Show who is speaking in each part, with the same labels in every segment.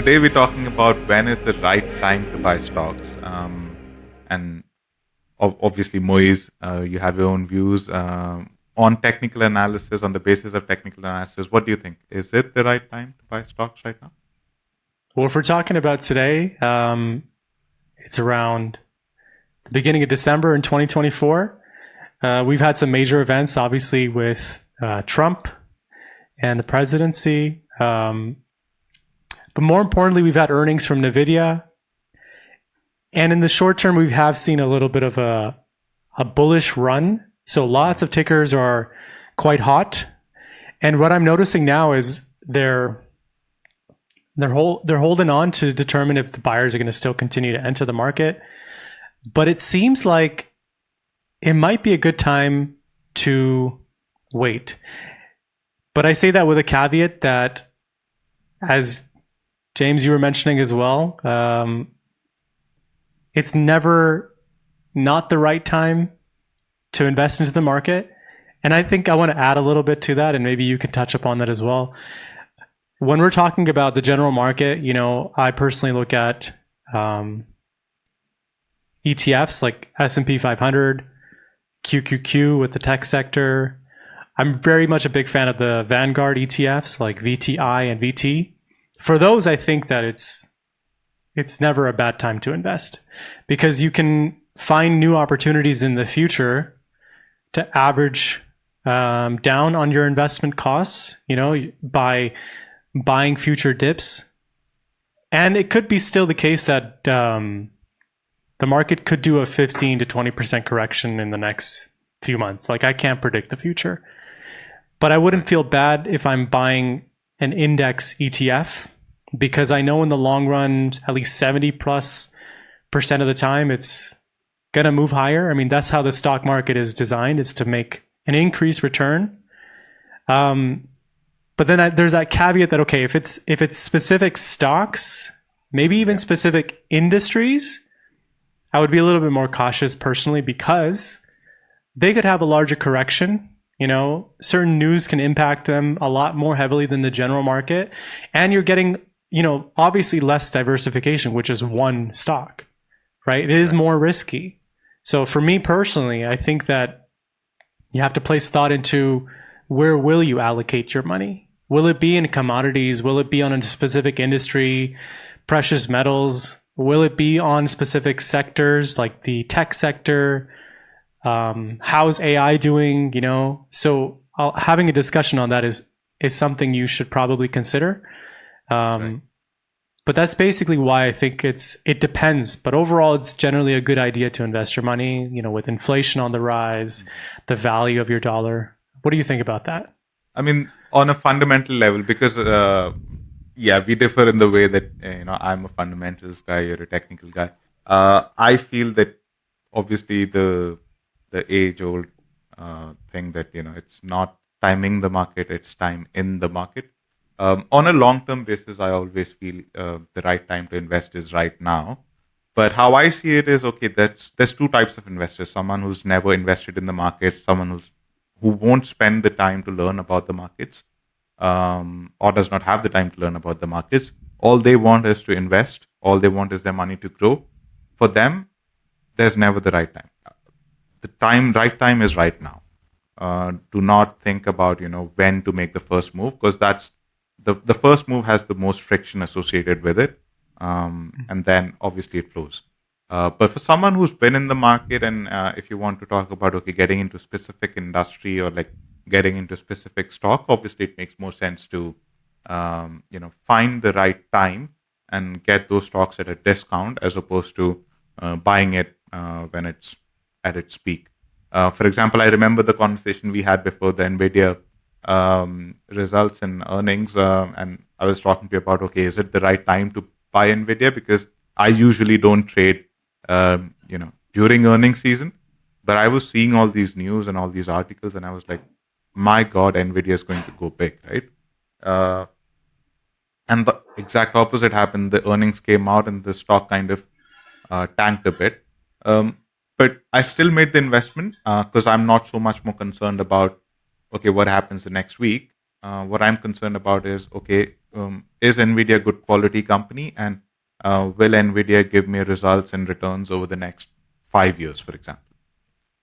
Speaker 1: today we're talking about when is the right time to buy stocks. And obviously, Moise, you have your own views on technical analysis. On the basis of technical analysis, what do you think? Is it the right time to buy stocks right now?
Speaker 2: Well, if we're talking about today, it's around the beginning of December in 2024. We've had some major events, obviously, with Trump and the presidency. But more importantly, we've had earnings from NVIDIA. And in the short term, we have seen a little bit of a bullish run. So lots of tickers are quite hot. And what I'm noticing now is they're holding on to determine if the buyers are going to still continue to enter the market. But it seems like it might be a good time to wait. But I say that with a caveat that, as James, you were mentioning as well, it's never not the right time to invest into the market. And I think I want to add a little bit to that, and maybe you can touch upon that as well. When we're talking about the general market, I personally look at ETFs like S&P 500, QQQ with the tech sector. I'm very much a big fan of the Vanguard ETFs like VTI and VT. For those, I think that it's never a bad time to invest because you can find new opportunities in the future to average down on your investment costs, by buying future dips. And it could be still the case that the market could do a 15 to 20% correction in the next few months. Like, I can't predict the future. But I wouldn't feel bad if I'm buying an index ETF because I know in the long run, at least 70+% of the time, it's going to move higher. I mean, that's how the stock market is designed, is to make an increased return. But then there's that caveat that, okay, if it's specific stocks, maybe even specific industries, I would be a little bit more cautious personally because they could have a larger correction. Certain news can impact them a lot more heavily than the general market. And you're getting, obviously less diversification, which is one stock, right? It is more risky. So for me personally, I think that you have to place thought into where will you allocate your money? Will it be in commodities? Will it be on a specific industry, precious metals? Will it be on specific sectors like the tech sector? How's AI doing? So having a discussion on that is something you should probably consider.
Speaker 1: Right.
Speaker 2: But that's basically why I think it depends. But overall, it's generally a good idea to invest your money, with inflation on the rise, the value of your dollar. What do you think about that?
Speaker 1: I mean, on a fundamental level, because we differ in the way that I'm a fundamentals guy, you're a technical guy. I feel that obviously the age-old thing that it's not timing the market, it's time in the market. On a long-term basis, I always feel the right time to invest is right now. But how I see it is, okay, there's two types of investors: someone who's never invested in the markets, someone who won't spend the time to learn about the markets, or does not have the time to learn about the markets. All they want is to invest. All they want is their money to grow. For them, there's never the right time. Right time is right now. Do not think about when to make the first move, because that's the first move has the most friction associated with it, and then obviously it flows. But for someone who's been in the market, and if you want to talk about getting into specific industry or like getting into specific stock, obviously it makes more sense to find the right time and get those stocks at a discount as opposed to buying it when it's at its peak. For example, I remember the conversation we had before the NVIDIA results and earnings, and I was talking to you about, okay, is it the right time to buy NVIDIA? Because I usually don't trade, during earnings season, but I was seeing all these news and all these articles, and I was like, my God, NVIDIA is going to go big, right? And the exact opposite happened. The earnings came out, and the stock kind of tanked a bit. But I still made the investment because I'm not so much more concerned about, okay, what happens the next week. What I'm concerned about is, okay, is Nvidia a good quality company, and will Nvidia give me results and returns over the next 5 years, for example?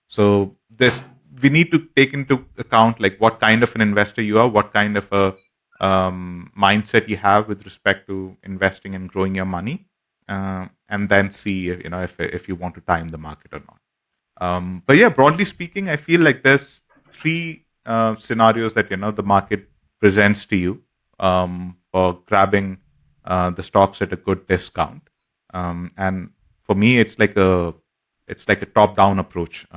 Speaker 1: So this we need to take into account like what kind of an investor you are, what kind of a mindset you have with respect to investing and growing your money, and then see if you want to time the market or not. But yeah, broadly speaking, I feel like there's three scenarios that the market presents to you for grabbing the stocks at a good discount. And for me, it's like a top-down approach.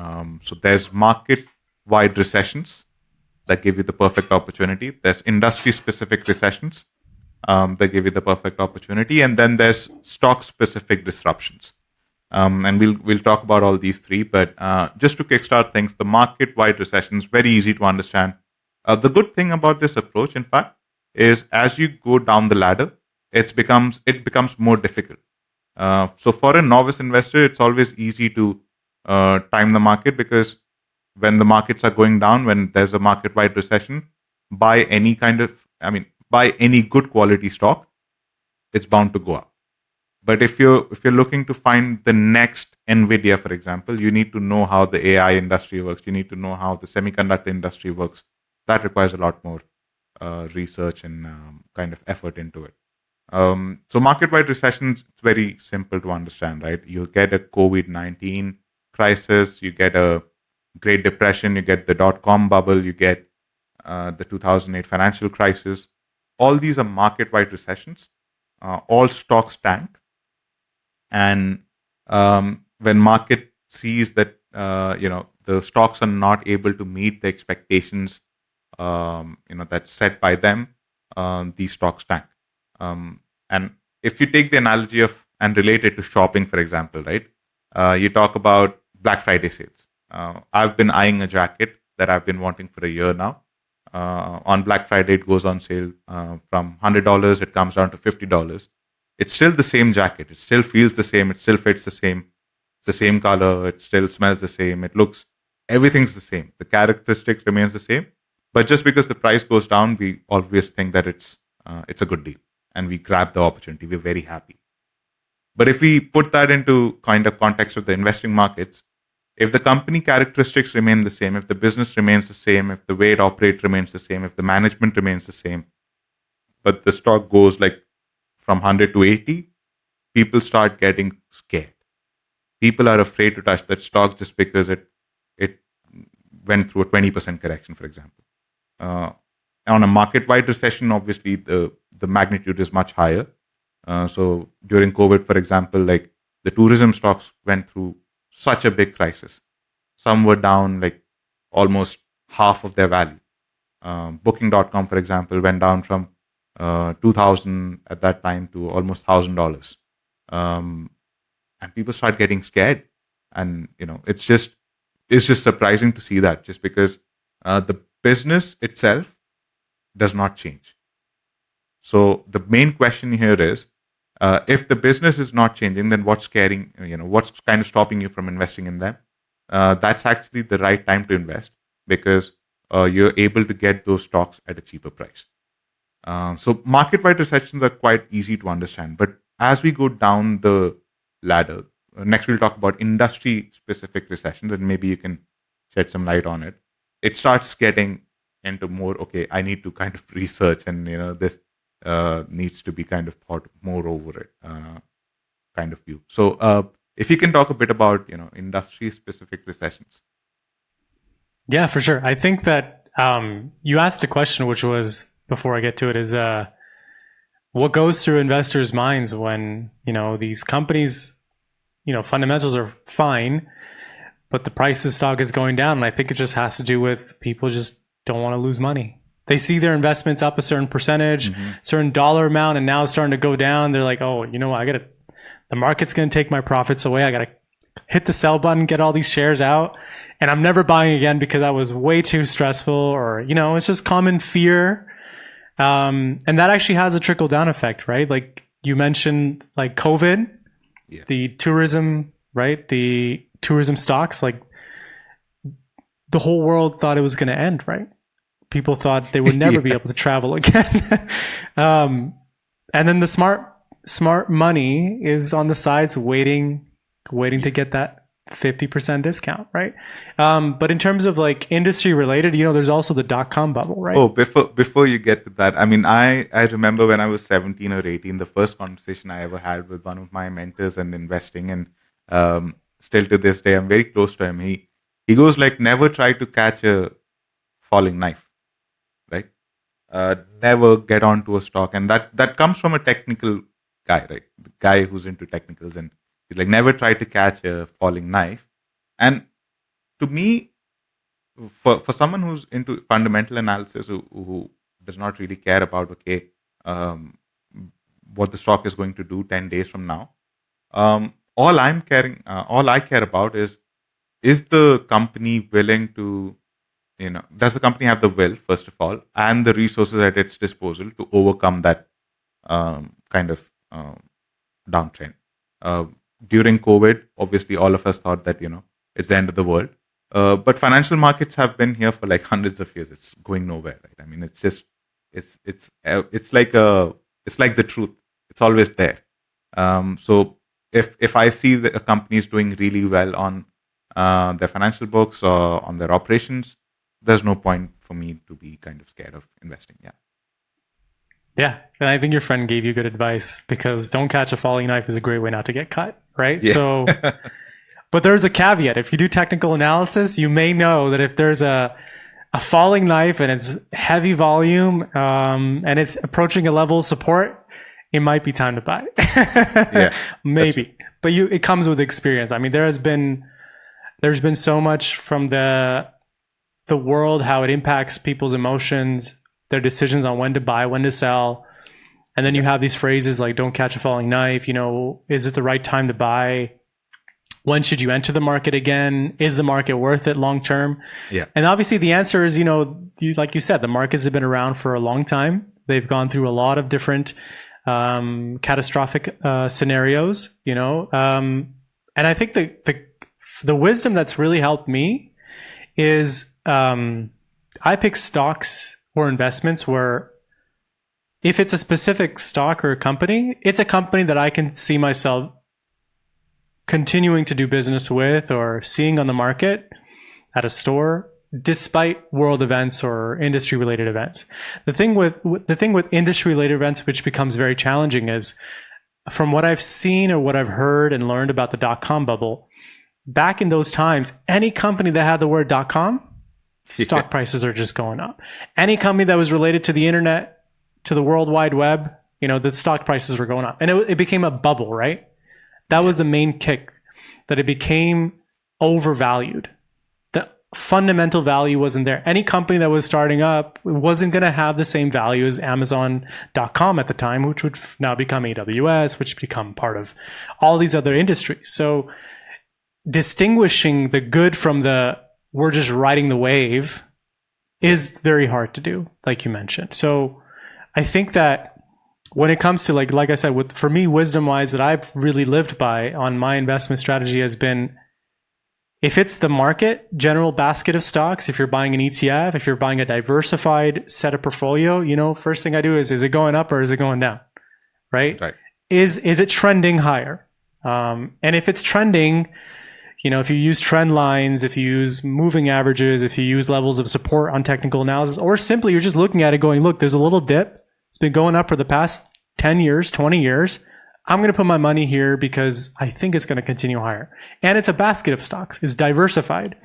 Speaker 1: So there's market-wide recessions that give you the perfect opportunity. There's industry-specific recessions that give you the perfect opportunity, and then there's stock-specific disruptions. And we'll talk about all these three, but just to kickstart things, the market-wide recession is very easy to understand. The good thing about this approach, in fact, is as you go down the ladder, it becomes more difficult. So for a novice investor, it's always easy to time the market because when the markets are going down, when there's a market-wide recession, buy any buy any good quality stock, it's bound to go up. But if you're looking to find the next Nvidia, for example, you need to know how the AI industry works. You need to know how the semiconductor industry works. That requires a lot more research and kind of effort into it. So market-wide recessions, it's very simple to understand, right? You get a COVID-19 crisis, you get a Great Depression, you get the dot-com bubble, you get the 2008 financial crisis. All these are market-wide recessions. All stocks tank. And when market sees that the stocks are not able to meet the expectations that's set by them, these stocks tank. And if you take the analogy of and relate it to shopping, for example, right? You talk about Black Friday sales. I've been eyeing a jacket that I've been wanting for a year now. On Black Friday, it goes on sale from $100. It comes down to $50. It's still the same jacket. It still feels the same. It still fits the same. It's the same color. It still smells the same. Everything's the same. The characteristics remains the same. But just because the price goes down, we always think that it's a good deal, and we grab the opportunity. We're very happy. But if we put that into kind of context of the investing markets, if the company characteristics remain the same, if the business remains the same, if the way it operates remains the same, if the management remains the same, but the stock goes like from 100 to 80, people start getting scared. People are afraid to touch that stock just because it went through a 20% correction, for example. On a market-wide recession, obviously the magnitude is much higher. So during COVID, for example, like the tourism stocks went through such a big crisis. Some were down like almost half of their value. Booking.com, for example, went down from 2,000 at that time to almost $1,000. And people start getting scared. And, it's just surprising to see that, just because the business itself does not change. So the main question here is, if the business is not changing, then what's what's kind of stopping you from investing in them? That's actually the right time to invest, because you're able to get those stocks at a cheaper price. So market-wide recessions are quite easy to understand. But as we go down the ladder, next we'll talk about industry-specific recessions, and maybe you can shed some light on it. It starts getting into more, okay, I need to kind of research, and this needs to be kind of thought more over it, kind of view. So if you can talk a bit about industry-specific recessions.
Speaker 2: Yeah, for sure. I think that you asked a question, which was, before I get to it, is what goes through investors' minds when these companies, fundamentals are fine, but the price of stock is going down. And I think it just has to do with people just don't want to lose money. They see their investments up a certain percentage, certain dollar amount, and now it's starting to go down. They're like, oh, the market's going to take my profits away. I got to hit the sell button, get all these shares out, and I'm never buying again because that was way too stressful, or, it's just common fear. And that actually has a trickle down effect, right? Like you mentioned, like COVID, the tourism, right? The tourism stocks, like the whole world thought it was going to end, right? People thought they would never be able to travel again. And then the smart money is on the sides waiting to get that 50% discount, right? But in terms of like industry related, there's also the dot-com bubble, right?
Speaker 1: Oh, before you get to that, I mean, I remember when I was 17 or 18, the first conversation I ever had with one of my mentors in investing, and still to this day, I'm very close to him. He goes like, never try to catch a falling knife, right? Never get onto a stock, and that comes from a technical guy, right? The guy who's into technicals, and he's like, never try to catch a falling knife. And to me, for someone who's into fundamental analysis, who does not really care about what the stock is going to do 10 days from now, all I care about is the company willing to, does the company have the will, first of all, and the resources at its disposal to overcome that kind of downtrend. During COVID, obviously, all of us thought that it's the end of the world. But financial markets have been here for like hundreds of years. It's going nowhere, right? I mean, it's just it's like the truth. It's always there. So if I see that a company is doing really well on their financial books or on their operations, there's no point for me to be kind of scared of investing. Yeah.
Speaker 2: Yeah, and I think your friend gave you good advice, because don't catch a falling knife is a great way not to get cut, right?
Speaker 1: Yeah.
Speaker 2: So, but there's a caveat. If you do technical analysis, you may know that if there's a falling knife and it's heavy volume and it's approaching a level of support, it might be time to buy.
Speaker 1: Yeah,
Speaker 2: maybe, but it comes with experience. I mean, there's been so much from the world, how it impacts people's emotions, their decisions on when to buy, when to sell. And then you have these phrases like, don't catch a falling knife. Is it the right time to buy? When should you enter the market again? Is the market worth it long term?
Speaker 1: Yeah.
Speaker 2: And obviously the answer is, like you said, the markets have been around for a long time. They've gone through a lot of different catastrophic scenarios, and I think the wisdom that's really helped me is I pick stocks or investments where, if it's a specific stock or a company, it's a company that I can see myself continuing to do business with or seeing on the market at a store, despite world events or industry related events. The thing with industry related events, which becomes very challenging, is, from what I've seen or what I've heard and learned about the dot-com bubble, back in those times, any company that had the word .com, stock prices are just going up. Any company that was related to the internet, to the World Wide Web, the stock prices were going up. And it became a bubble, right? That was the main kick, that it became overvalued. The fundamental value wasn't there. Any company that was starting up wasn't going to have the same value as Amazon.com at the time, which would now become AWS, which become part of all these other industries. So distinguishing the good from the we're just riding the wave is very hard to do, like you mentioned. So I think that when it comes to like I said, for me, wisdom wise, that I've really lived by on my investment strategy has been, if it's the market general basket of stocks, if you're buying an ETF, if you're buying a diversified set of portfolio, first thing I do is it going up or is it going down? Right? Is it trending higher? And if it's trending, if you use trend lines, if you use moving averages, if you use levels of support on technical analysis, or simply you're just looking at it going, look, there's a little dip. It's been going up for the past 10 years, 20 years. I'm going to put my money here because I think it's going to continue higher. And it's a basket of stocks. It's diversified.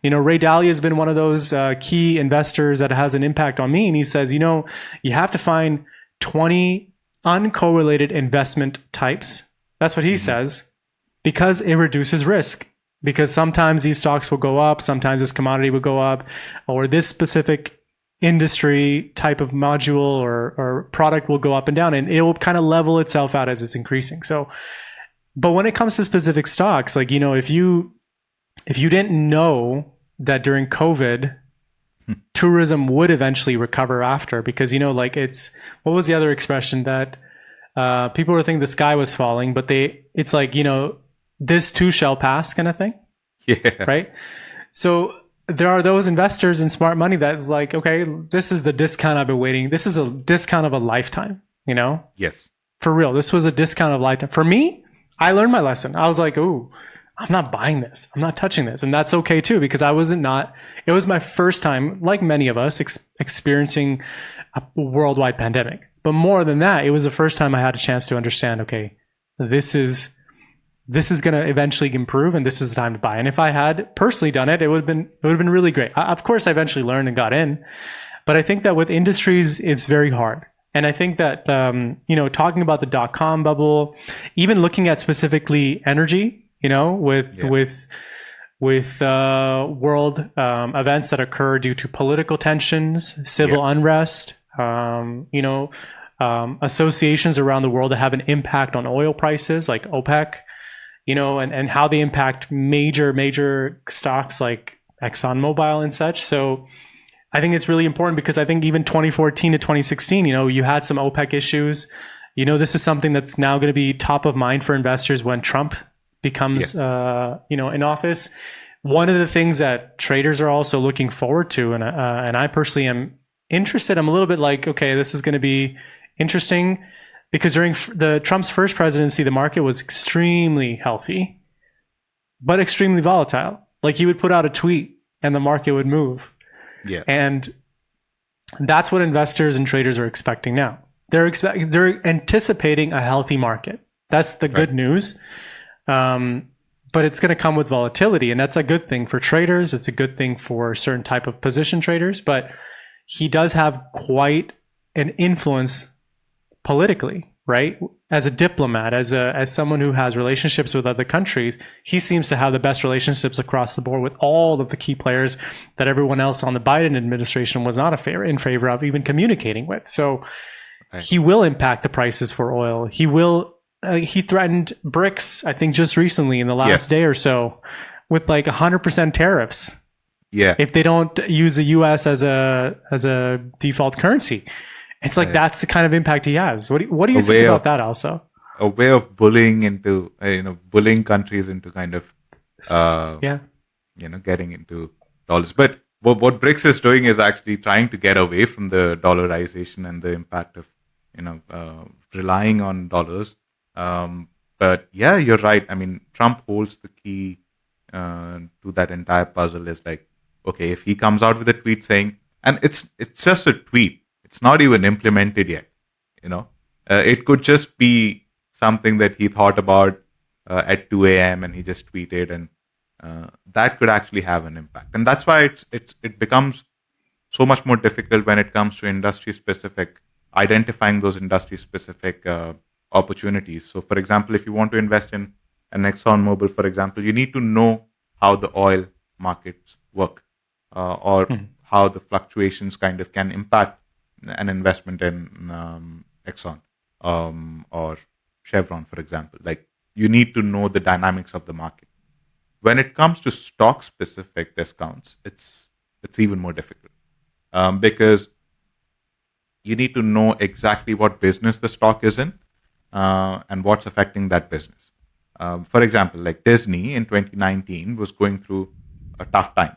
Speaker 2: Ray Dalio has been one of those key investors that has an impact on me. And he says, you have to find 20 uncorrelated investment types. That's what he says, because it reduces risk. Because sometimes these stocks will go up, sometimes this commodity will go up, or this specific industry type of module or product will go up and down, and it will kind of level itself out as it's increasing. So, but when it comes to specific stocks, like, if you didn't know that during COVID, tourism would eventually recover after, because, it's, what was the other expression that people were thinking the sky was falling, but it's like, this too shall pass kind of thing.
Speaker 1: Yeah.
Speaker 2: Right. So there are those investors in smart money that's like, okay, this is the discount I've been waiting. This is a discount of a lifetime, you know?
Speaker 1: Yes.
Speaker 2: For real. This was a discount of a lifetime. For me, I learned my lesson. I was like, ooh, I'm not buying this. I'm not touching this. And that's okay too, because it was my first time, like many of us, experiencing a worldwide pandemic. But more than that, it was the first time I had a chance to understand, okay, this is going to eventually improve, and this is the time to buy. And if I had personally done it, it would have been really great. Of course, I eventually learned and got in, but I think that with industries, it's very hard. And I think that talking about the .com bubble, even looking at specifically energy, with world events that occur due to political tensions, civil unrest, associations around the world that have an impact on oil prices, like OPEC. And how they impact major stocks like ExxonMobil and such. So I think it's really important, because I think even 2014 to 2016, you had some OPEC issues. This is something that's now going to be top of mind for investors when Trump becomes, in office. One of the things that traders are also looking forward to, and I personally am interested, I'm a little bit like, okay, this is going to be interesting. Because during the Trump's first presidency, the market was extremely healthy, but extremely volatile. Like, he would put out a tweet and the market would move.
Speaker 1: Yeah.
Speaker 2: And that's what investors and traders are expecting now. They're anticipating a healthy market. That's the good news. But it's going to come with volatility, and that's a good thing for traders. It's a good thing for certain type of position traders, but he does have quite an influence politically, right? As a diplomat, as someone who has relationships with other countries, he seems to have the best relationships across the board with all of the key players that everyone else on the Biden administration was not in favor of even communicating with. So he will impact the prices for oil. He will. He threatened BRICS, I think, just recently in the last day or so, with like 100% tariffs.
Speaker 1: Yeah.
Speaker 2: If they don't use the U.S. as a default currency. It's like that's the kind of impact he has. What do you think about that also?
Speaker 1: A way of bullying into, bullying countries into kind of, getting into dollars. But what BRICS is doing is actually trying to get away from the dollarization and the impact of, relying on dollars. But yeah, you're right. I mean, Trump holds the key to that entire puzzle. Is like, okay, if he comes out with a tweet saying, and it's just a tweet. It's not even implemented yet, It could just be something that he thought about at 2 a.m. and he just tweeted, and that could actually have an impact. And that's why it becomes so much more difficult when it comes to industry-specific, identifying those industry-specific opportunities. So, for example, if you want to invest in an ExxonMobil, for example, you need to know how the oil markets work or how the fluctuations kind of can impact an investment in Exxon or Chevron, for example. Like, you need to know the dynamics of the market. When it comes to stock-specific discounts, it's even more difficult because you need to know exactly what business the stock is in and what's affecting that business. For example, like Disney in 2019 was going through a tough time.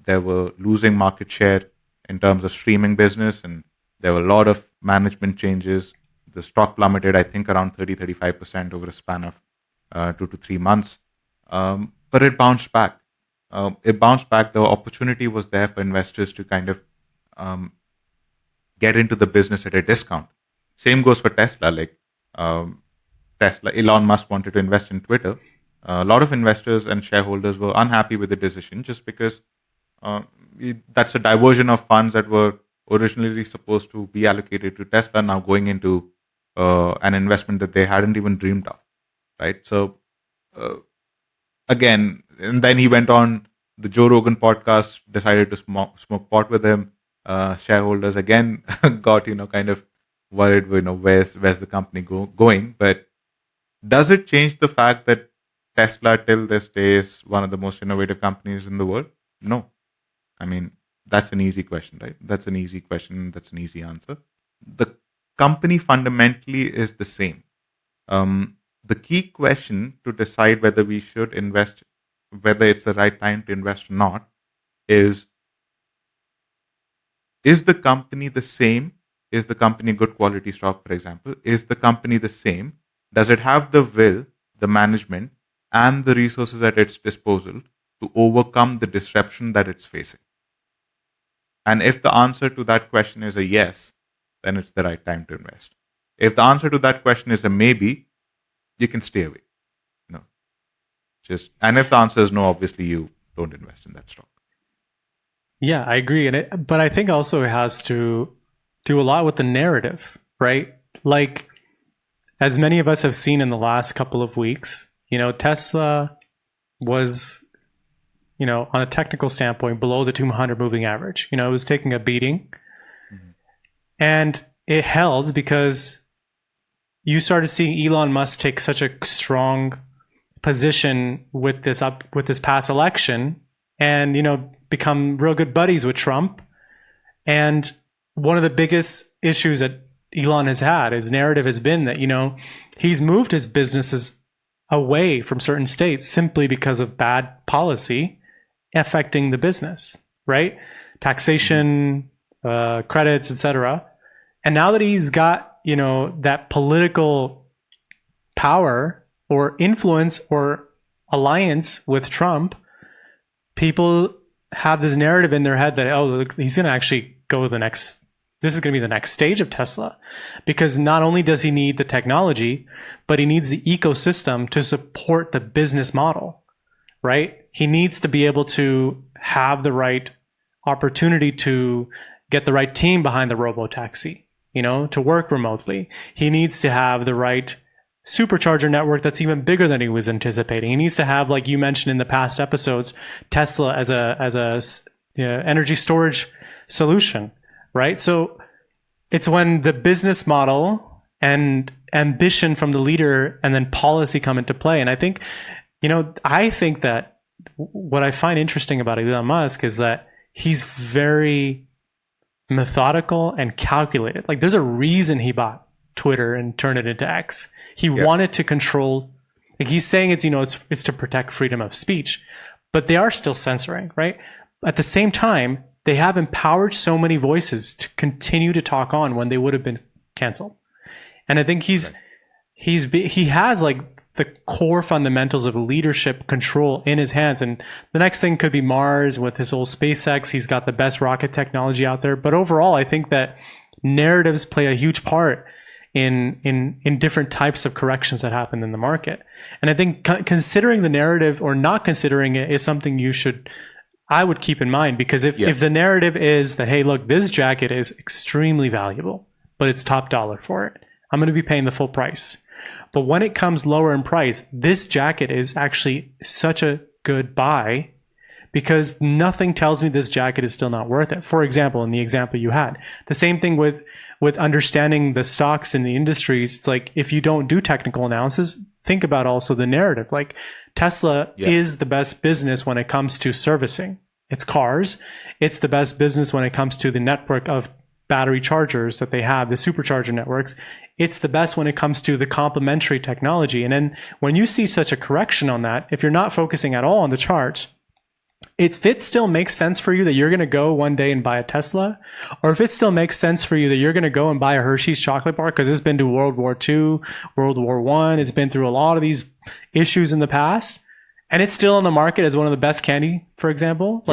Speaker 1: They were losing market share in terms of streaming business, and there were a lot of management changes. The stock plummeted, I think, around 30-35% over a span of 2 to 3 months. But it bounced back. The opportunity was there for investors to kind of get into the business at a discount. Same goes for Tesla. Like Tesla, Elon Musk wanted to invest in Twitter. A lot of investors and shareholders were unhappy with the decision just because that's a diversion of funds that were originally supposed to be allocated to Tesla now going into an investment that they hadn't even dreamed of, right? So again, and then he went on the Joe Rogan podcast, decided to smoke pot with him. Shareholders again got kind of worried, where's the company going? But does it change the fact that Tesla till this day is one of the most innovative companies in the world? No. I mean, that's an easy question, right? That's an easy question. That's an easy answer. The company fundamentally is the same. The key question to decide whether we should invest, whether it's the right time to invest or not, is the company the same? Is the company good quality stock, for example? Is the company the same? Does it have the will, the management, and the resources at its disposal to overcome the disruption that it's facing? And if the answer to that question is a yes, then it's the right time to invest. If the answer to that question is a maybe, you can stay away. No, and if the answer is no, obviously you don't invest in that stock.
Speaker 2: Yeah, I agree. But I think also it has to do a lot with the narrative, right? Like, as many of us have seen in the last couple of weeks, Tesla was, on a technical standpoint, below the 200 moving average. It was taking a beating. Mm-hmm. And it held because you started seeing Elon Musk take such a strong position with this past election, and become real good buddies with Trump. And one of the biggest issues that Elon has had, his narrative has been that he's moved his businesses away from certain states simply because of bad policy affecting the business, right? Taxation, credits, etc. And now that he's got that political power or influence or alliance with Trump, people have this narrative in their head that, he's going to actually go to this is going to be the next stage of Tesla, because not only does he need the technology, but he needs the ecosystem to support the business model, right? He needs to be able to have the right opportunity to get the right team behind the robotaxi, to work remotely. He needs to have the right supercharger network that's even bigger than he was anticipating. He needs to have, like you mentioned in the past episodes, Tesla as a energy storage solution, right? So it's when the business model and ambition from the leader and then policy come into play. And I think that what I find interesting about Elon Musk is that he's very methodical and calculated. Like, there's a reason he bought Twitter and turned it into X. He wanted to control, like he's saying it's to protect freedom of speech, but they are still censoring, right? At the same time, they have empowered so many voices to continue to talk on when they would have been canceled. And I think he has like the core fundamentals of leadership control in his hands. And the next thing could be Mars with his whole SpaceX. He's got the best rocket technology out there. But overall, I think that narratives play a huge part in different types of corrections that happen in the market. And I think considering the narrative or not considering it is something I would keep in mind, because if the narrative is that, hey, look, this jacket is extremely valuable, but it's top dollar for it, I'm going to be paying the full price. But when it comes lower in price, this jacket is actually such a good buy, because nothing tells me this jacket is still not worth it. For example, in the example you had, the same thing with understanding the stocks in the industries. It's like, if you don't do technical analysis, think about also the narrative. Like, Tesla is the best business when it comes to servicing its cars. It's the best business when it comes to the network of battery chargers that they have, the supercharger networks. It's the best when it comes to the complementary technology. And then when you see such a correction on that, if you're not focusing at all on the charts, if it still makes sense for you that you're going to go one day and buy a Tesla, or if it still makes sense for you that you're going to go and buy a Hershey's chocolate bar because it's been to World War II, World War I, it's been through a lot of these issues in the past, and it's still on the market as one of the best candy, for example,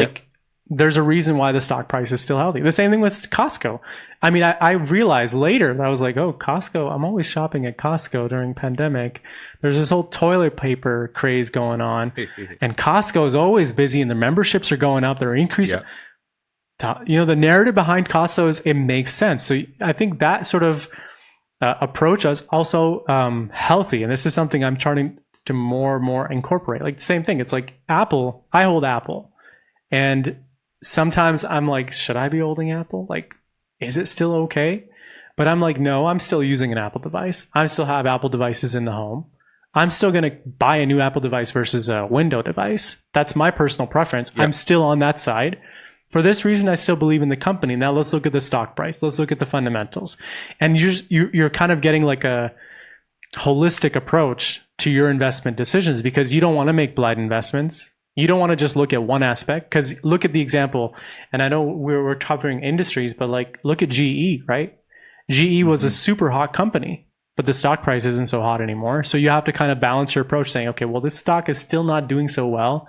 Speaker 2: there's a reason why the stock price is still healthy. The same thing with Costco. I mean, I realized later that I was like, Costco, I'm always shopping at Costco during pandemic. There's this whole toilet paper craze going on. And Costco is always busy and the memberships are going up. They're increasing. The narrative behind Costco is, it makes sense. So I think that sort of approach is also healthy. And this is something I'm trying to more and more incorporate. Like the same thing. It's like Apple. I hold Apple. And sometimes I'm like, should I be holding Apple? Like, is it still okay? But I'm like, no, I'm still using an Apple device. I still have Apple devices in the home. I'm still going to buy a new Apple device versus a Windows device. That's my personal preference. Yep. I'm still on that side. For this reason, I still believe in the company. Now let's look at the stock price. Let's look at the fundamentals. And you're kind of getting like a holistic approach to your investment decisions, because you don't want to make blind investments. You don't want to just look at one aspect, because look at the example, and I know we're covering industries, but like look at GE, right? GE was a super hot company, but the stock price isn't so hot anymore. So you have to kind of balance your approach, saying, okay, well, this stock is still not doing so well.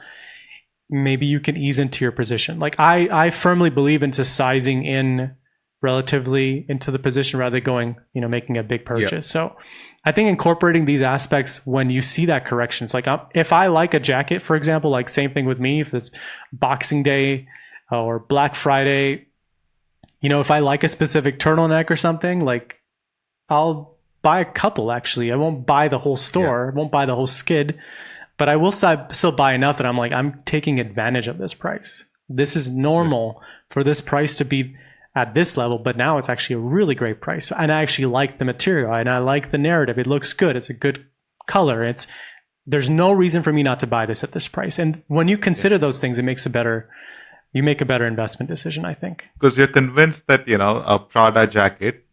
Speaker 2: Maybe you can ease into your position. Like I firmly believe into sizing in relatively into the position rather than going, making a big purchase. So I think incorporating these aspects when you see that correction, it's like if I like a jacket, for example, like same thing with me, if it's Boxing Day or Black Friday, if I like a specific turtleneck or something, like I'll buy a couple actually. I won't buy the whole store, I won't buy the whole skid, but I will still buy enough that I'm like, I'm taking advantage of this price. This is normal for this price to be at this level, but now it's actually a really great price. And I actually like the material and I like the narrative. It looks good. It's a good color. There's no reason for me not to buy this at this price. And when you consider those things, you make a better investment decision, I think.
Speaker 1: Because you're convinced that, a Prada jacket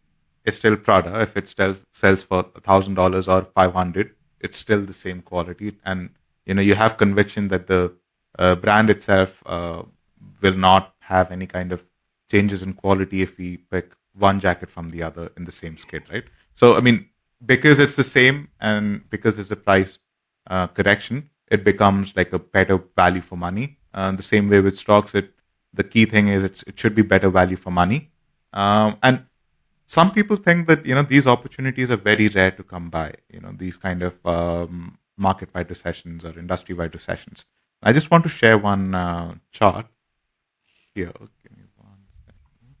Speaker 1: is still Prada. If it still sells for $1,000 or $500, it's still the same quality. And, you have conviction that the brand itself will not have any kind of changes in quality if we pick one jacket from the other in the same skid, right? So, I mean, because it's the same and because there's a price correction, it becomes like a better value for money. The same way with stocks, the key thing is it should be better value for money. And some people think that, these opportunities are very rare to come by, these kind of market-wide recessions or industry-wide recessions. I just want to share one chart here. Give me one second.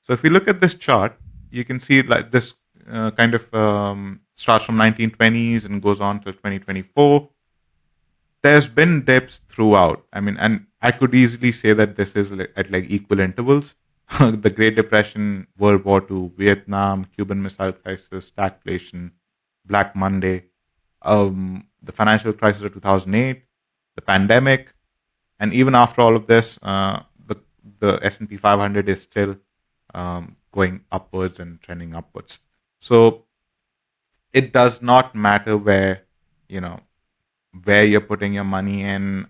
Speaker 1: So if we look at this chart, you can see like this kind of starts from 1920s and goes on till 2024. There's been dips throughout. I mean, and I could easily say that this is at equal intervals. The Great Depression, World War II, Vietnam, Cuban Missile Crisis, stagflation, Black Monday, the financial crisis of 2008, the pandemic, and even after all of this, the S&P 500 is still going upwards and trending upwards. So it does not matter where you're putting your money in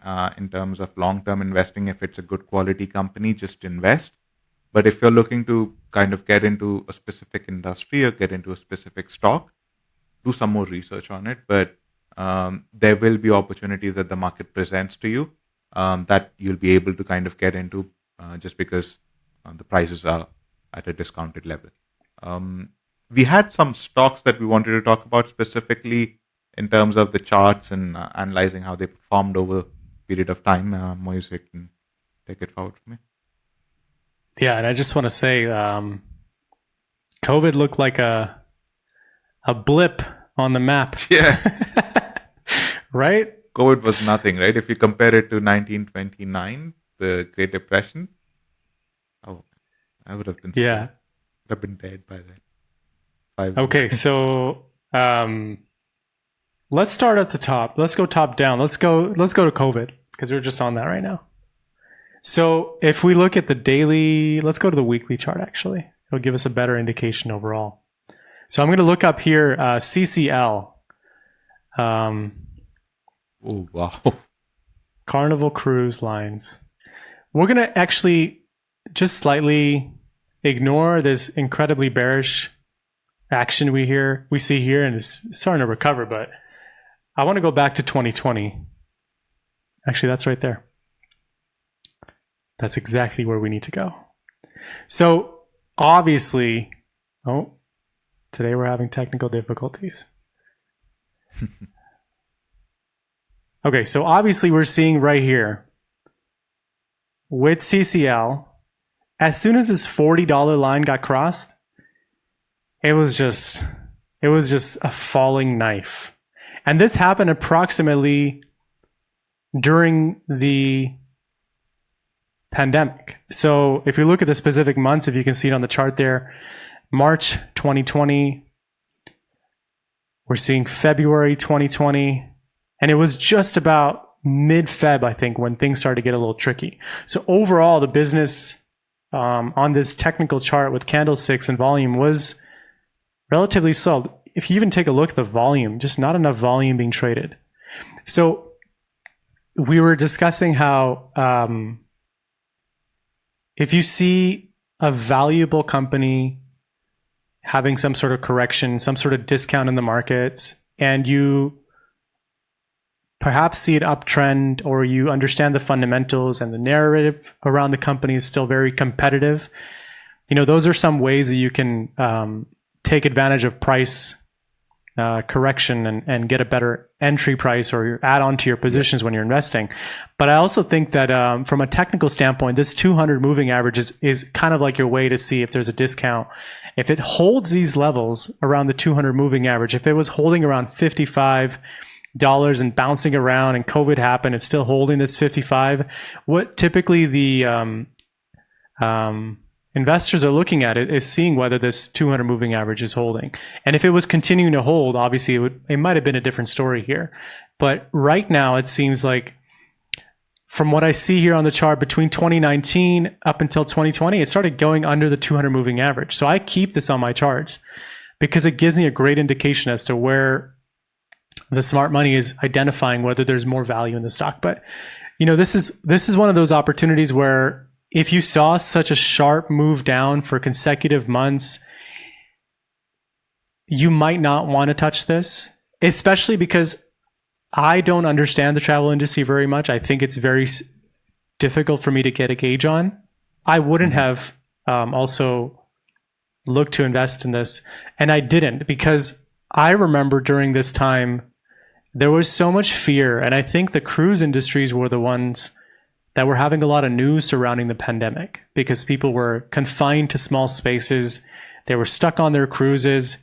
Speaker 1: terms of long-term investing. If it's a good quality company, just invest. But if you're looking to kind of get into a specific industry or get into a specific stock, do some more research on it. But there will be opportunities that the market presents to you that you'll be able to kind of get into just because the prices are at a discounted level. We had some stocks that we wanted to talk about specifically in terms of the charts and analyzing how they performed over a period of time. Moise, you can take it forward for me.
Speaker 2: Yeah, and I just want to say, COVID looked like a blip on the map.
Speaker 1: Yeah.
Speaker 2: Right?
Speaker 1: COVID was nothing, right? If you compare it to 1929, the Great Depression, I would have been scared.
Speaker 2: Yeah.
Speaker 1: Would have been dead by then.
Speaker 2: Okay, so let's start at the top. Let's go top down. Let's go to COVID because we're just on that right now. So if we look at the daily, let's go to the weekly chart actually. It'll give us a better indication overall. So I'm going to look up here CCL.
Speaker 1: Oh, wow.
Speaker 2: Carnival Cruise Lines. We're going to actually just slightly ignore this incredibly bearish action we see here, and it's starting to recover, but I want to go back to 2020. Actually, that's right there. That's exactly where we need to go. So obviously, today we're having technical difficulties. Okay, so obviously we're seeing right here with CCL, as soon as this $40 line got crossed, it was just a falling knife. And this happened approximately during the pandemic. So if you look at the specific months, if you can see it on the chart there, March 2020, we're seeing February 2020, and it was just about mid-Feb, I think, when things started to get a little tricky. So overall, the business on this technical chart with candlesticks and volume was relatively slow. If you even take a look at the volume, just not enough volume being traded. So we were discussing how if you see a valuable company having some sort of correction, some sort of discount in the markets, and you perhaps see an uptrend, or you understand the fundamentals and the narrative around the company is still very competitive, those are some ways that you can take advantage of price correction and get a better entry price or add on to your positions when you're investing. But I also think that from a technical standpoint, this 200 moving average is kind of like your way to see if there's a discount. If it holds these levels around the 200 moving average, if it was holding around $55 and bouncing around and COVID happened, it's still holding this 55, what typically the investors are looking at it is seeing whether this 200 moving average is holding. And if it was continuing to hold, obviously it might have been a different story here. But right now, it seems like from what I see here on the chart, between 2019 up until 2020, it started going under the 200 moving average. So I keep this on my charts because it gives me a great indication as to where the smart money is identifying whether there's more value in the stock. But this is one of those opportunities where if you saw such a sharp move down for consecutive months, you might not want to touch this, especially because I don't understand the travel industry very much. I think it's very difficult for me to get a gauge on. I wouldn't have also looked to invest in this, and I didn't, because I remember during this time, there was so much fear, and I think the cruise industries were the ones that were having a lot of news surrounding the pandemic because people were confined to small spaces. They were stuck on their cruises.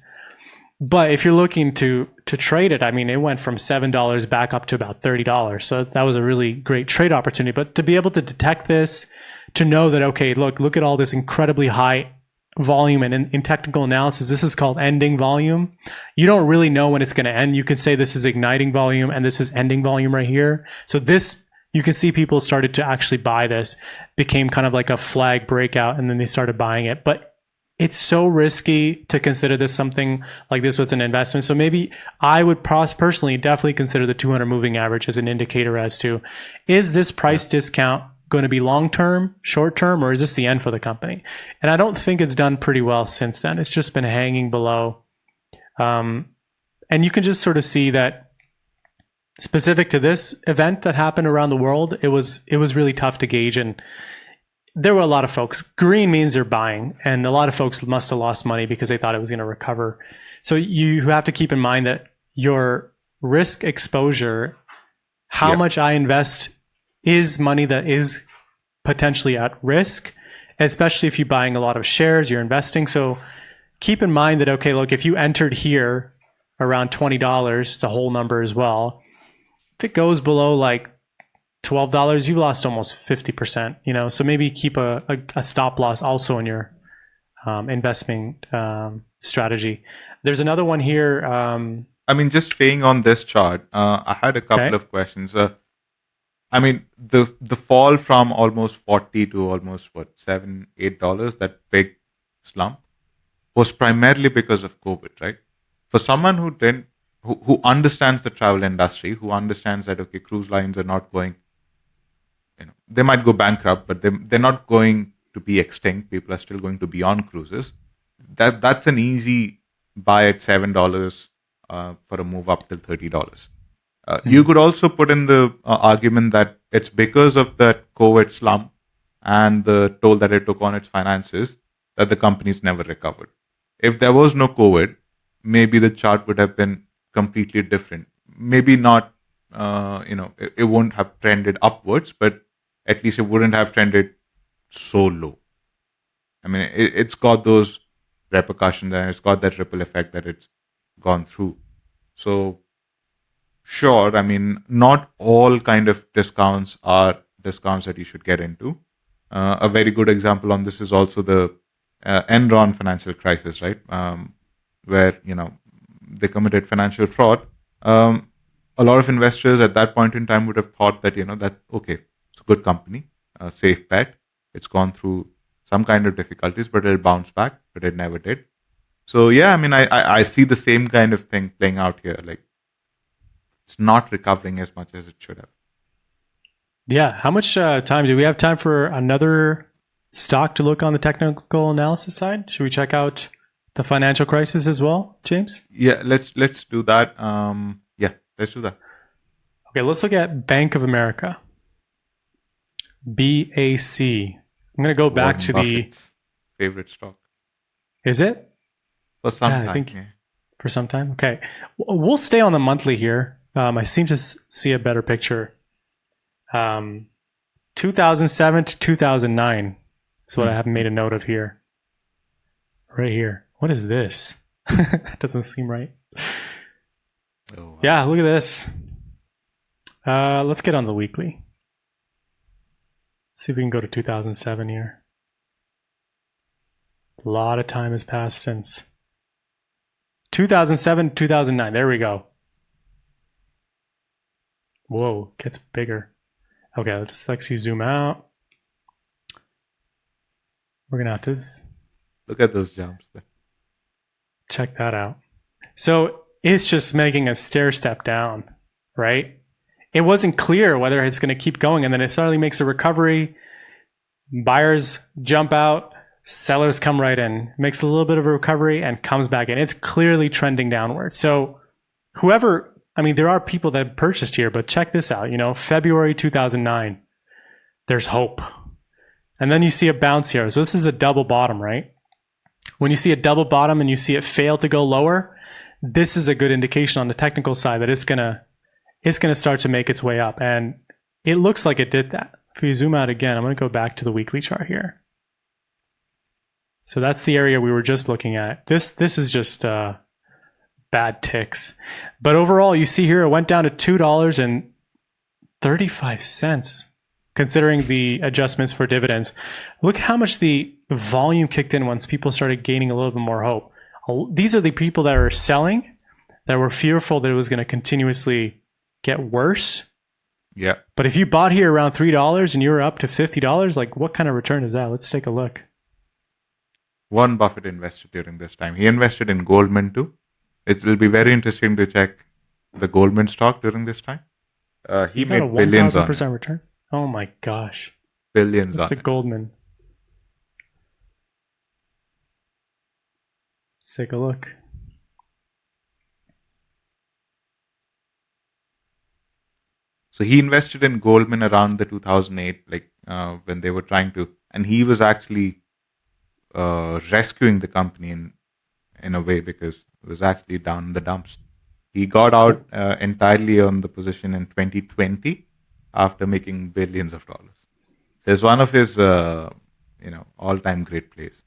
Speaker 2: But if you're looking to trade it, I mean, it went from $7 back up to about $30. So that was a really great trade opportunity. But to be able to detect this, to know that, okay, look at all this incredibly high volume, and in technical analysis, this is called ending volume. You don't really know when it's going to end. You can say this is igniting volume and this is ending volume right here. So this, you can see people started to actually buy this, became kind of like a flag breakout, and then they started buying it. But it's so risky to consider this something like this was an investment. So maybe I would personally definitely consider the 200 moving average as an indicator as to, is this price discount going to be long-term, short-term, or is this the end for the company? And I don't think it's done pretty well since then. It's just been hanging below. And you can just sort of see that specific to this event that happened around the world, it was really tough to gauge. And there were a lot of folks, green means they're buying, and a lot of folks must have lost money because they thought it was going to recover. So you have to keep in mind that your risk exposure, how much I invest, is money that is potentially at risk, especially if you're buying a lot of shares, you're investing. So keep in mind that, okay, look, if you entered here around $20, the whole number as well, if it goes below like $12, you lost almost 50%, so maybe keep a stop loss also in your investment strategy. There's another one here.
Speaker 1: I mean, just staying on this chart, I had a couple of questions. I mean, the fall from almost 40 to almost $7-8, that big slump, was primarily because of COVID, right? For someone who understands the travel industry, who understands that, okay, cruise lines are not going, they might go bankrupt, but they're not going to be extinct. People are still going to be on cruises. That's an easy buy at $7 for a move up till $30. You could also put in the argument that it's because of that COVID slump and the toll that it took on its finances that the company's never recovered. If there was no COVID, maybe the chart would have been completely different. Maybe not, it won't have trended upwards, but at least it wouldn't have trended so low. I mean, it's got those repercussions and it's got that ripple effect that it's gone through. So, sure, I mean, not all kind of discounts are discounts that you should get into. A very good example on this is also the Enron financial crisis, right? Where, they committed financial fraud. A lot of investors at that point in time would have thought that, that, okay, it's a good company, a safe bet. It's gone through some kind of difficulties, but it'll bounce back, but it never did. So, yeah, I mean, I see the same kind of thing playing out here. Like, it's not recovering as much as it should have.
Speaker 2: Yeah. How much time do we have? Time for another stock to look on the technical analysis side? Should we check out the financial crisis as well, James?
Speaker 1: Yeah, let's do that. Yeah, let's do that.
Speaker 2: Okay, let's look at Bank of America. BAC. I'm going to go back
Speaker 1: Warren
Speaker 2: to the.
Speaker 1: Buffett's favorite stock
Speaker 2: Is it?
Speaker 1: for some
Speaker 2: Yeah, I
Speaker 1: time.
Speaker 2: think
Speaker 1: Yeah.
Speaker 2: for some time. Okay. We'll stay on the monthly here. I seem to see a better picture. 2007 to 2009 is what I have made a note of here. Right here. What is this? That doesn't seem right.
Speaker 1: Oh, wow.
Speaker 2: Yeah, look at this. Let's get on the weekly. See if we can go to 2007 here. A lot of time has passed since 2007, 2009. There we go. Whoa, gets bigger. Okay, let's actually zoom out. We're gonna have to
Speaker 1: Look at those jumps there.
Speaker 2: check that out. So it's just making a stair step down, right? It wasn't clear whether it's going to keep going, and then it suddenly makes a recovery. Buyers jump out, sellers come right in, makes a little bit of a recovery, and comes back in. It's clearly trending downward. So whoever, I mean, there are people that purchased here, but check this out. February 2009, there's hope. And then you see a bounce here. So this is a double bottom, right? When you see a double bottom and you see it fail to go lower, this is a good indication on the technical side that it's gonna start to make its way up. And it looks like it did that. If you zoom out again, I'm gonna go back to the weekly chart here. So that's the area we were just looking at. This is just bad ticks. But overall, you see here it went down to $2.35, considering the adjustments for dividends. Look how much the volume kicked in once people started gaining a little bit more hope. These are the people that are selling, that were fearful that it was going to continuously get worse.
Speaker 1: Yeah.
Speaker 2: But if you bought here around $3 and you were up to $50, like what kind of return is that? Let's take a look.
Speaker 1: Warren Buffett invested during this time. He invested in Goldman too. It'll be very interesting to check the Goldman stock during this time. He
Speaker 2: got a
Speaker 1: made billions on it.
Speaker 2: 1,000% return. Oh my gosh.
Speaker 1: Billions
Speaker 2: That's
Speaker 1: on
Speaker 2: the
Speaker 1: it.
Speaker 2: Goldman. Let's take a look.
Speaker 1: So he invested in Goldman around the 2008, when they were trying to, and he was actually rescuing the company in a way because it was actually down in the dumps. He got out entirely on the position in 2020 after making billions of dollars. So it's one of his all-time great plays.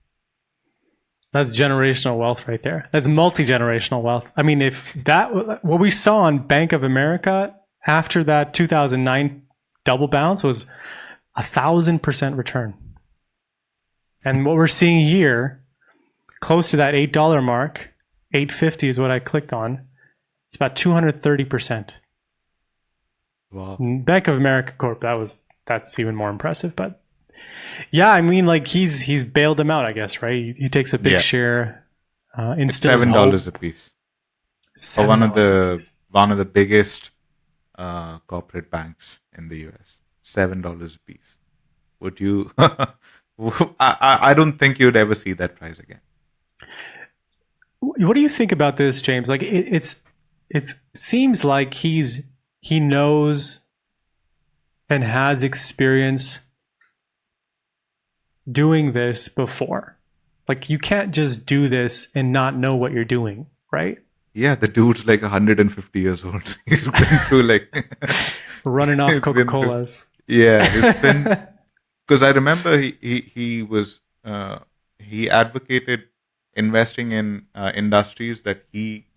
Speaker 2: That's generational wealth right there. That's multi-generational wealth. I mean, if that, what we saw on Bank of America after that 2009 double bounce was 1,000% return. And what we're seeing here, close to that $8 mark, $8.50 is what I clicked on. It's about 230%.
Speaker 1: Wow.
Speaker 2: Bank of America Corp, that's even more impressive. But yeah, I mean, like he's bailed them out, I guess, right? He takes a big
Speaker 1: Yeah.
Speaker 2: share.
Speaker 1: It's
Speaker 2: Instills
Speaker 1: $7
Speaker 2: hope.
Speaker 1: a piece. For one of
Speaker 2: $7 a piece.
Speaker 1: the biggest corporate banks in the US. $7 a piece. Would you? I don't think you'd ever see that price again.
Speaker 2: What do you think about this, James? Like it seems like he knows and has experience doing this before. Like you can't just do this and not know what you're doing, right?
Speaker 1: Yeah, the dude's like 150 years old. He's been through
Speaker 2: Running off
Speaker 1: He's been through-
Speaker 2: Coca-Colas.
Speaker 1: yeah, it's been because I remember he advocated investing in industries that he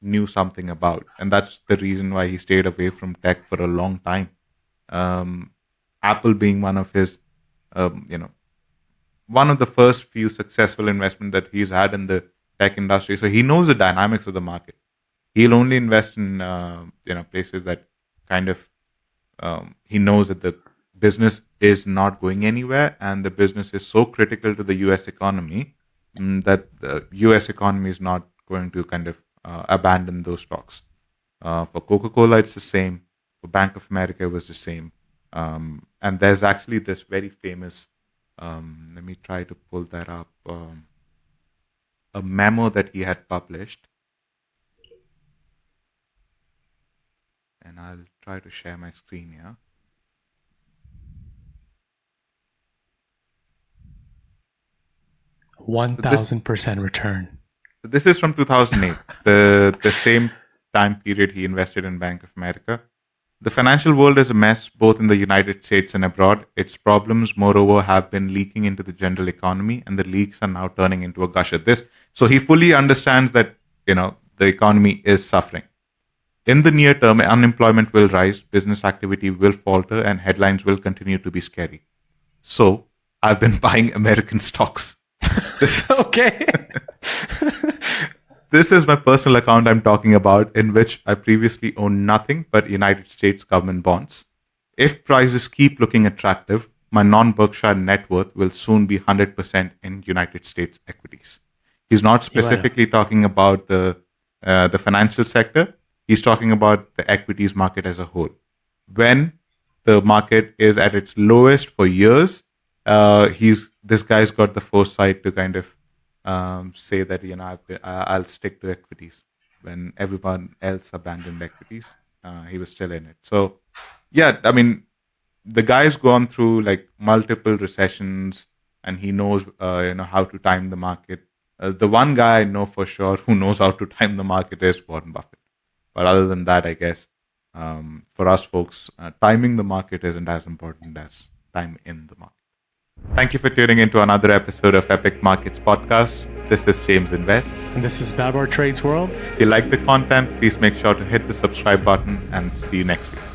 Speaker 1: knew something about, and that's the reason why he stayed away from tech for a long time. Apple being one of his, one of the first few successful investment that he's had in the tech industry. So he knows the dynamics of the market. He'll only invest in places that kind of he knows that the business is not going anywhere and the business is so critical to the US economy that the US economy is not going to kind of abandon those stocks. For Coca-Cola, it's the same. For Bank of America, it was the same. And there's actually this very famous, let me try to pull that up, a memo that he had published. And I'll try to share my screen here.
Speaker 2: So 1,000% return.
Speaker 1: So this is from 2008, the same time period he invested in Bank of America. The financial world is a mess both in the United States and abroad. Its problems, moreover, have been leaking into the general economy, and the leaks are now turning into a gush at this. So he fully understands that, the economy is suffering. In the near term, unemployment will rise, business activity will falter, and headlines will continue to be scary. So I've been buying American stocks.
Speaker 2: Okay.
Speaker 1: This is my personal account I'm talking about, in which I previously owned nothing but United States government bonds. If prices keep looking attractive, my non-Berkshire net worth will soon be 100% in United States equities. He's not specifically talking about the financial sector. He's talking about the equities market as a whole. When the market is at its lowest for years, this guy's got the foresight to kind of say that I'll stick to equities when everyone else abandoned equities. He was still in it. So yeah, I mean, the guy's gone through like multiple recessions, and he knows how to time the market. The one guy I know for sure who knows how to time the market is Warren Buffett. But other than that, I guess for us folks, timing the market isn't as important as time in the market. Thank you for tuning into another episode of Epic Markets Podcast. This is James Invest.
Speaker 2: And this is Babur Trades World.
Speaker 1: If you like the content, please make sure to hit the subscribe button, and see you next week.